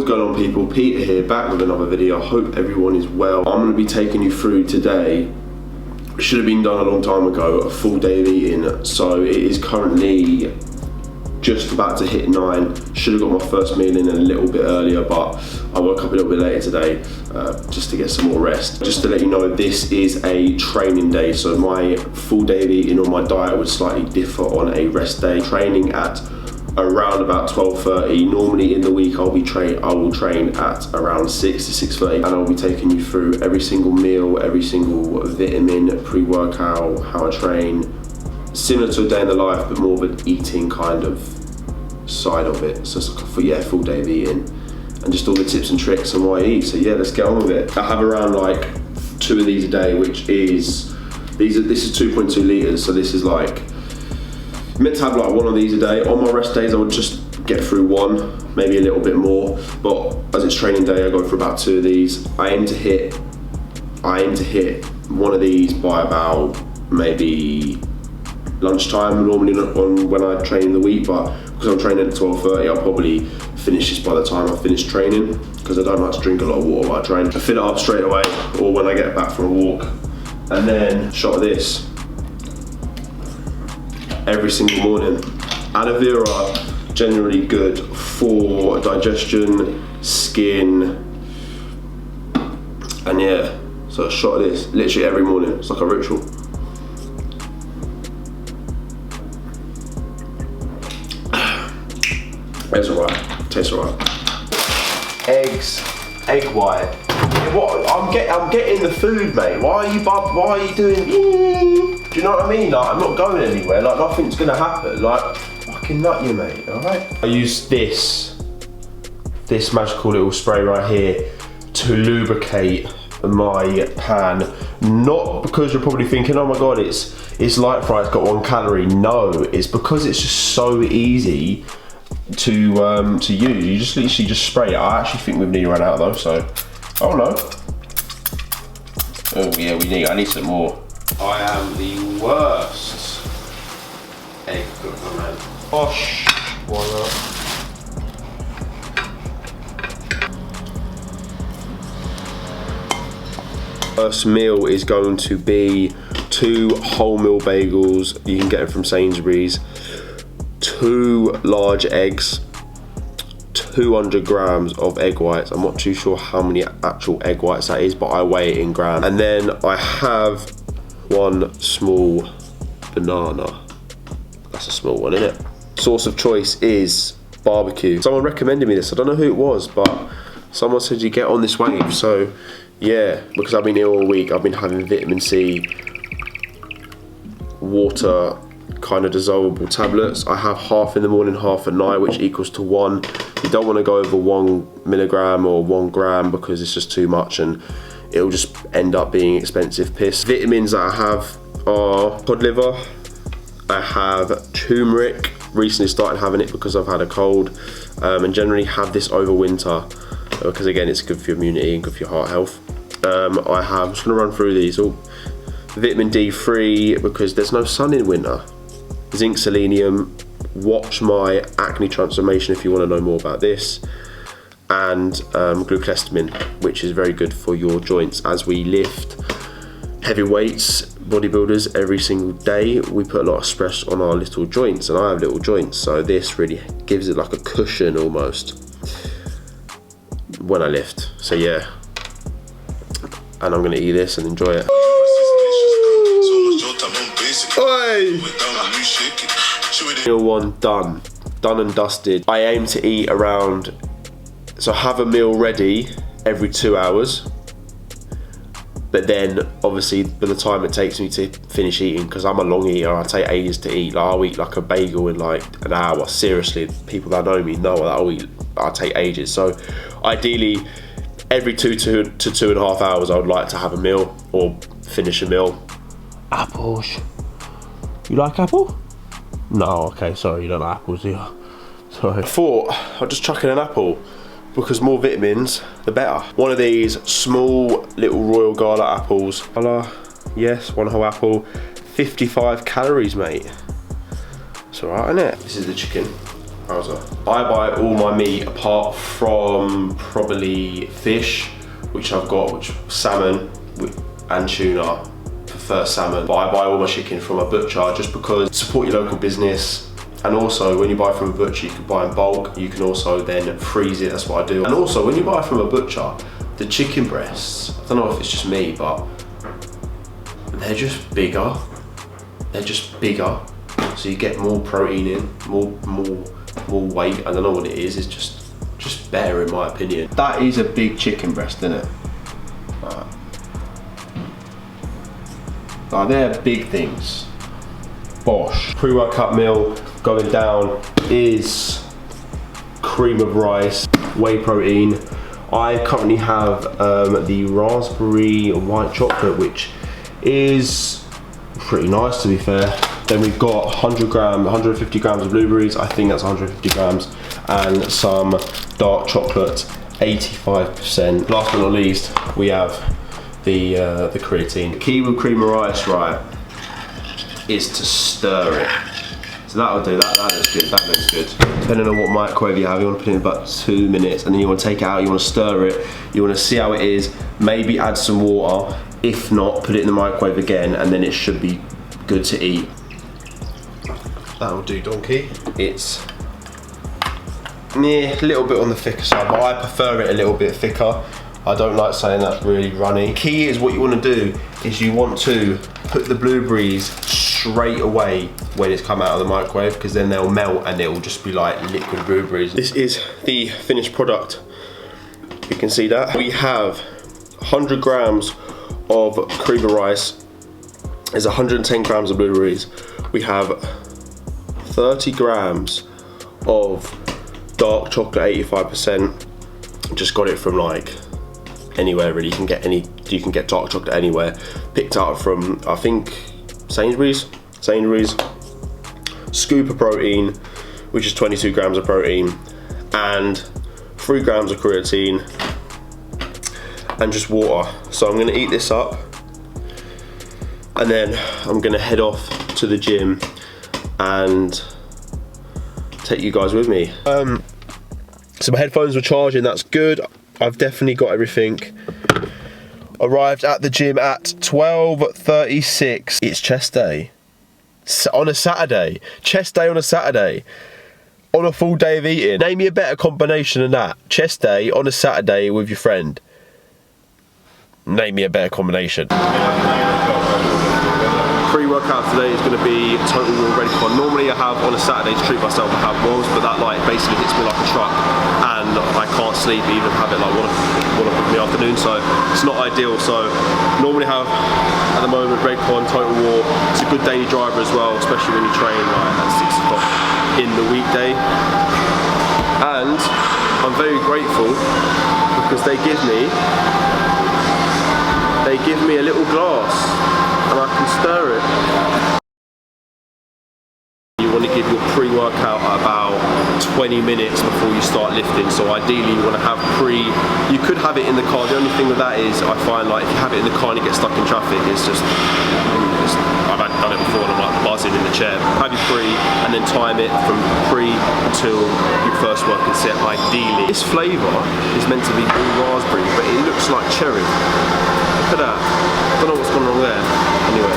going on, people? Peter here, back with another video. I hope everyone is well. I'm going to be taking you through today, should have been done a long time ago, a full day of eating. So it is currently just about to hit 9. Should have got my first meal in a little bit earlier, but I woke up a little bit later today just to get some more rest. Just to let you know, this is a training day, so my full day of eating or my diet would slightly differ on a rest day. Training at around about 12:30. Normally in the week I will train at around 6 to 6:30, and I'll be taking you through every single meal, every single vitamin, pre-workout, how I train. Similar to a day in the life, but more of an eating kind of side of it. So it's like a full day of eating, and just all the tips and tricks on what I eat. So yeah, let's get on with it. I have around like 2 of these a day, which is, this is 2.2 litres, so this is like, meant to have like 1 of these a day. On my rest days I would just get through 1, maybe a little bit more, but as it's training day I go for about 2 of these. I aim to hit 1 of these by about maybe lunchtime, normally when I train in the week, but because I'm training at 12:30 I'll probably finish this by the time I finish training, because I don't like to drink a lot of water while I train. I fill it up straight away, or when I get back from a walk, and then shot of this every single morning. Aloe vera, generally good for digestion, skin, and yeah, so a shot of this literally every morning. It's like a ritual. It's alright, tastes alright. Eggs, egg white. What? I'm getting the food, mate. Why are you doing? Do you know what I mean? Like, I'm not going anywhere. Like, nothing's gonna happen. Like, fucking nut you, mate. All right. I use this magical little spray right here to lubricate my pan. Not because you're probably thinking, oh my god, it's light fry. It's got 1 calorie. No, it's because it's just so easy to use. You just literally just spray it. I actually think we've nearly run out though, so oh no. Oh yeah, I need some more. I am the worst egg cooker, man. Gosh, why not? First meal is going to be 2 wholemeal bagels. You can get them from Sainsbury's. 2 large eggs, 200 grams of egg whites. I'm not too sure how many actual egg whites that is, but I weigh it in grams. And then I have 1 small banana. That's a small one, isn't it? Sauce of choice is barbecue. Someone recommended me this. I don't know who it was, but someone said you get on this wave. So yeah, because I've been ill all week, I've been having vitamin C, water, kind of dissolvable tablets. I have half in the morning, half at night, which equals to 1. You don't want to go over 1 milligram or 1 gram because it's just too much and it'll just end up being expensive piss. Vitamins that I have are cod liver. I have turmeric. Recently started having it because I've had a cold, and generally have this over winter because again it's good for your immunity and good for your heart health. I'm just going to run through these all. Vitamin D3 because there's no sun in winter. Zinc, selenium. Watch my acne transformation if you want to know more about this. And glucosamine, which is very good for your joints. As we lift heavy weights, bodybuilders, every single day, we put a lot of stress on our little joints, and I have little joints, so this really gives it like a cushion almost when I lift. So yeah, and I'm gonna eat this and enjoy it. Oi! Meal 1 done and dusted. I aim to eat around, so have a meal ready every 2 hours, but then obviously by the time it takes me to finish eating, because I'm a long eater, I take ages to eat. Like, I'll eat like a bagel in like an hour. Seriously, people that know me know that I'll take ages. So ideally every 2 to 2.5 hours I would like to have a meal or finish a meal. Apples. You like apple? No, okay, sorry, you don't like apples, do you? Sorry. I thought I'd just chuck in an apple because more vitamins, the better. 1 of these small little royal gala apples. Yes, 1 whole apple. 55 calories, mate. It's alright, isn't it? This is the chicken. browser. I buy all my meat apart from probably fish, which I've got, which salmon and tuna. Prefer salmon, but I buy all my chicken from a butcher just because support your local business. And also when you buy from a butcher, you can buy in bulk. You can also then freeze it, that's what I do. And also when you buy from a butcher, the chicken breasts, I don't know if it's just me, but they're just bigger. They're just bigger. So you get more protein in, more weight. I don't know what it is, it's just better in my opinion. That is a big chicken breast, isn't it? They're big things. Bosh. Pre-workout meal going down is cream of rice, whey protein. I currently have the raspberry white chocolate, which is pretty nice to be fair. Then we've got 150 grams of blueberries, I think that's 150 grams, and some dark chocolate, 85%. Last but not least, we have the creatine. The key with cream of rice, right, is to stir it. So that'll do, that looks good, that looks good. Depending on what microwave you have, you want to put it in about 2 minutes, and then you want to take it out, you want to stir it, you want to see how it is, maybe add some water. If not, put it in the microwave again, and then it should be good to eat. That'll do, donkey. It's a little bit on the thicker side, but I prefer it a little bit thicker. I don't like saying that's really runny. Key is what you want to do is you want to put the blueberries straight away when it's come out of the microwave, because then they'll melt and it'll just be like liquid blueberries. This is the finished product. You can see that. We have 100 grams of cream of rice. There's 110 grams of blueberries. We have 30 grams of dark chocolate, 85%. Just got it from like anywhere really. You can get dark chocolate anywhere. Picked up from, I think, Sainsbury's. Scoop of protein, which is 22 grams of protein, and 3 grams of creatine, and just water. So I'm gonna eat this up, and then I'm gonna head off to the gym and take you guys with me. So my headphones were charging, that's good. I've definitely got everything. Arrived at the gym at 12:36. It's chest day. On a Saturday. Chest day on a Saturday. On a full day of eating. Name me a better combination than that. Chest day on a Saturday with your friend. Name me a better combination. Pre-workout today is going to be Total War ready for. Normally I have on a Saturday to treat myself, I have Wolves, but that like basically hits me like a truck, and I can't sleep, even have it like 1 o'clock in the afternoon, so it's not ideal. So normally have at the moment Redcon, Total War. It's a good daily driver as well, especially when you train like at 6 o'clock in the weekday. And I'm very grateful because they give me a little glass and I can stir it. You want to give your pre-workout about 20 minutes before you start lifting, so ideally you want to have you could have it in the car. The only thing with that is I find like if you have it in the car and you get stuck in traffic, I've done it before and I'm like buzzing in the chair. Have your pre and then time it from pre until your first working set ideally. This flavour is meant to be blue raspberry, but it looks like cherry. Look at that. I don't know what's gone wrong there. Anyway.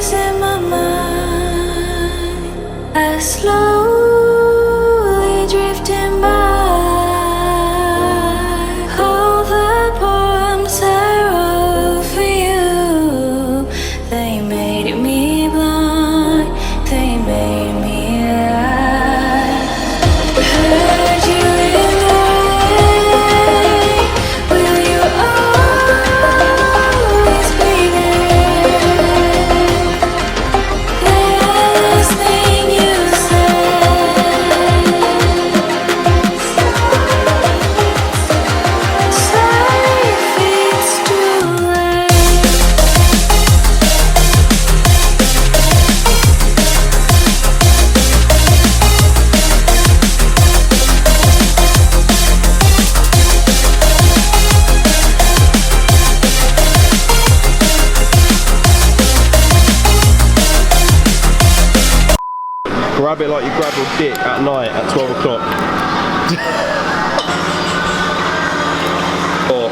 In my mind, I slowly drifting by. All the poems I wrote for grab it like you grab your dick at night at 12 o'clock. Oh.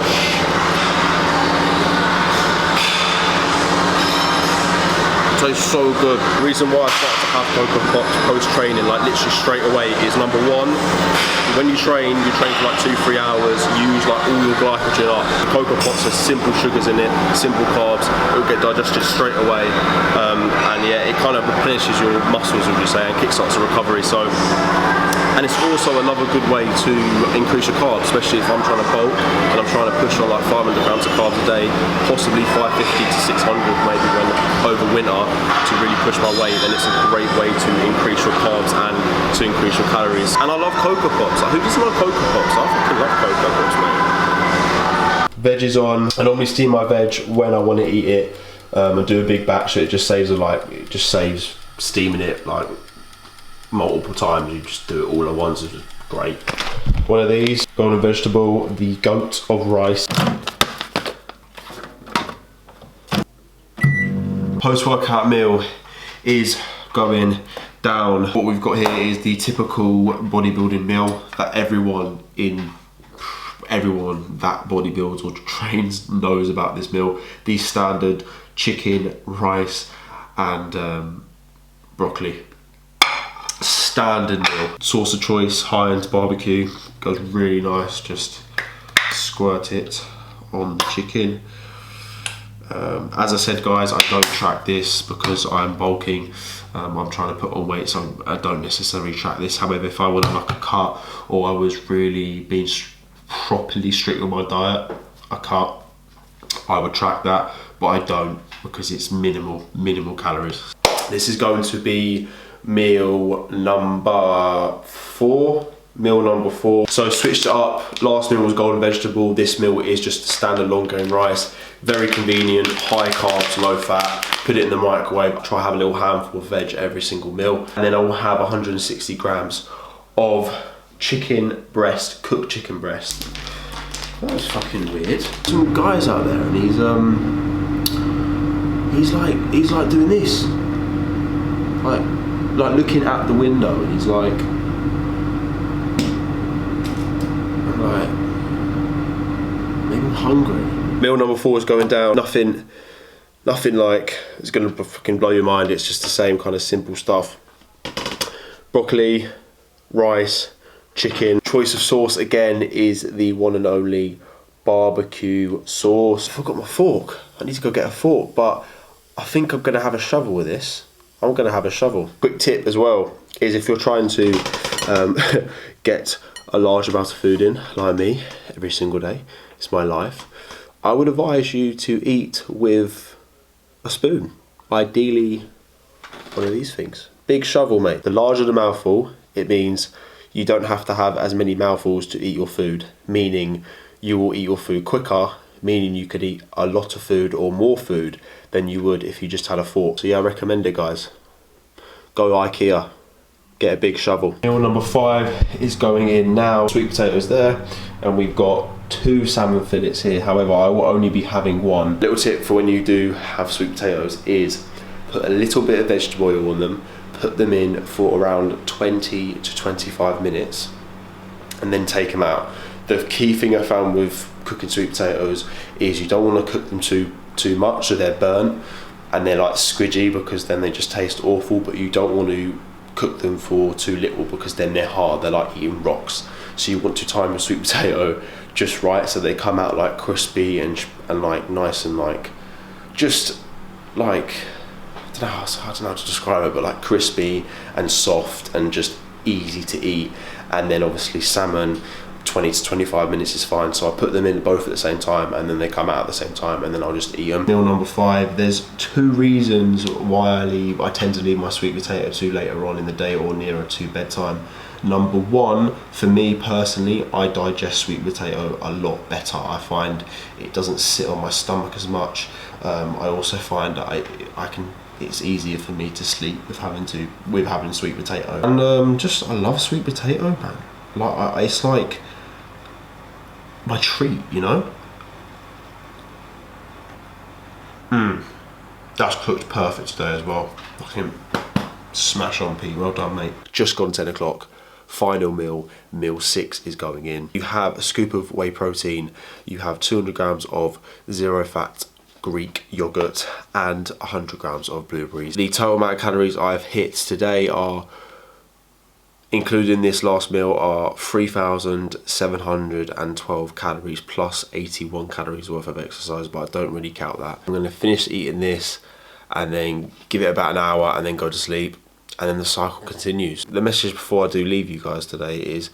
Tastes so good. The reason why I started to have Cocoa Pops post-training, like literally straight away, is number one, when you train for like 2-3 hours, use like all your glycogen up. Cocoa Pops has simple sugars in it, simple carbs, it'll get digested straight away, and yeah, it kind of replenishes your muscles, would you say, and kickstarts the recovery. So, and it's also another good way to increase your carbs, especially if I'm trying to bulk and I'm trying to push on like 500 grams of carbs a day, possibly 550 to 600 maybe when over winter, to really push my weight. Then it's a great way to increase your carbs and to increase your calories. And I love Cocoa Pops. Like, who doesn't love Cocoa Pops? I fucking love Cocoa Pops, mate. Veg is on. I normally steam my veg when I want to eat it, and do a big batch. So it just saves steaming it like multiple times. You just do it all at once. It's just great. One of these, golden vegetable, the goat of rice. Post-workout meal is going down. What we've got here is the typical bodybuilding meal that everyone that bodybuilds or trains knows about this meal. The standard chicken, rice and broccoli. Standard meal. Sauce of choice, Heinz barbecue, goes really nice. Just squirt it on the chicken. As I said, guys, I don't track this because I'm bulking. I'm trying to put on weight, so I don't necessarily track this. However, if I wanted like a cut, or I was really being properly strict on my diet, a cut, I would track that, but I don't because it's minimal calories. This is going to be meal number 4. So switched it up. Last meal was golden vegetable. This meal is just standard long grain rice. Very convenient, high carbs, low fat. Put it in the microwave. Try to have a little handful of veg every single meal. And then I will have 160 grams of chicken breast, cooked chicken breast. That was fucking weird. Some guy's out there and he's like doing this. Like looking at the window, and he's like maybe I'm hungry. Meal number 4 is going down. Nothing like it's gonna fucking blow your mind. It's just the same kind of simple stuff. Broccoli, rice, chicken. Choice of sauce again is the one and only barbecue sauce. I forgot my fork. I need to go get a fork, but I think I'm gonna have a shovel with this. I'm gonna have a shovel. Quick tip as well is if you're trying to get a large amount of food in, like me, every single day, it's my life, I would advise you to eat with a spoon. Ideally, one of these things. Big shovel, mate. The larger the mouthful, it means you don't have to have as many mouthfuls to eat your food, meaning you will eat your food quicker, meaning you could eat a lot of food or more food than you would if you just had a fork. So yeah, I recommend it, guys. Go IKEA, get a big shovel. Meal number 5 is going in now. Sweet potatoes there, and we've got 2 salmon fillets here. However, I will only be having 1. Little tip for when you do have sweet potatoes is put a little bit of vegetable oil on them, put them in for around 20 to 25 minutes, and then take them out. The key thing I found with cooking sweet potatoes is you don't want to cook them too much so they're burnt and they're like squidgy, because then they just taste awful, but you don't want to cook them for too little because then they're hard, they're like eating rocks. So you want to time your sweet potato just right so they come out like crispy and like nice and like just like I don't know how to describe it, but like crispy and soft and just easy to eat. And then obviously salmon, 20 to 25 minutes is fine, so I put them in both at the same time and then they come out at the same time and then I'll just eat them. Meal number 5, there's 2 reasons why I tend to leave my sweet potato too later on in the day or nearer to bedtime. Number 1, for me personally, I digest sweet potato a lot better. I find it doesn't sit on my stomach as much. I also find that it's easier for me to sleep with having sweet potato. And I love sweet potato, man. Like it's like my treat, you know. That's cooked perfect today as well. Fucking Smash on, Pete. Well done, mate. Just gone 10 o'clock. Final meal, meal 6 is going in. You have a scoop of whey protein, you have 200 grams of zero fat Greek yogurt and 100 grams of blueberries. The total amount of calories I've hit today are, including this last meal, are 3,712 calories plus 81 calories worth of exercise, but I don't really count that. I'm gonna finish eating this and then give it about an hour and then go to sleep, and then the cycle continues. The message before I do leave you guys today is,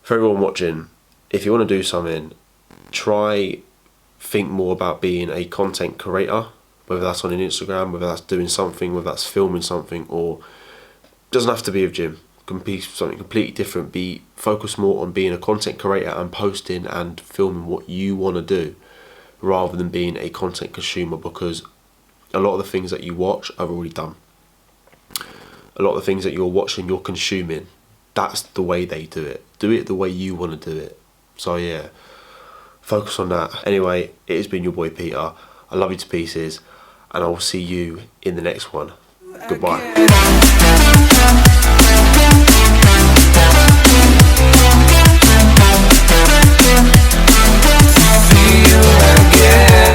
for everyone watching, if you want to do something, think more about being a content creator, whether that's on an Instagram, whether that's doing something, whether that's filming something, or doesn't have to be a gym, it can be something completely different. Focus more on being a content creator and posting and filming what you want to do, rather than being a content consumer, because a lot of the things that you watch are already done. A lot of the things that you're watching, you're consuming. That's the way they do it. Do it the way you want to do it. So yeah, focus on that. Anyway, it has been your boy Peter. I love you to pieces, and I will see you in the next one. Goodbye. Feel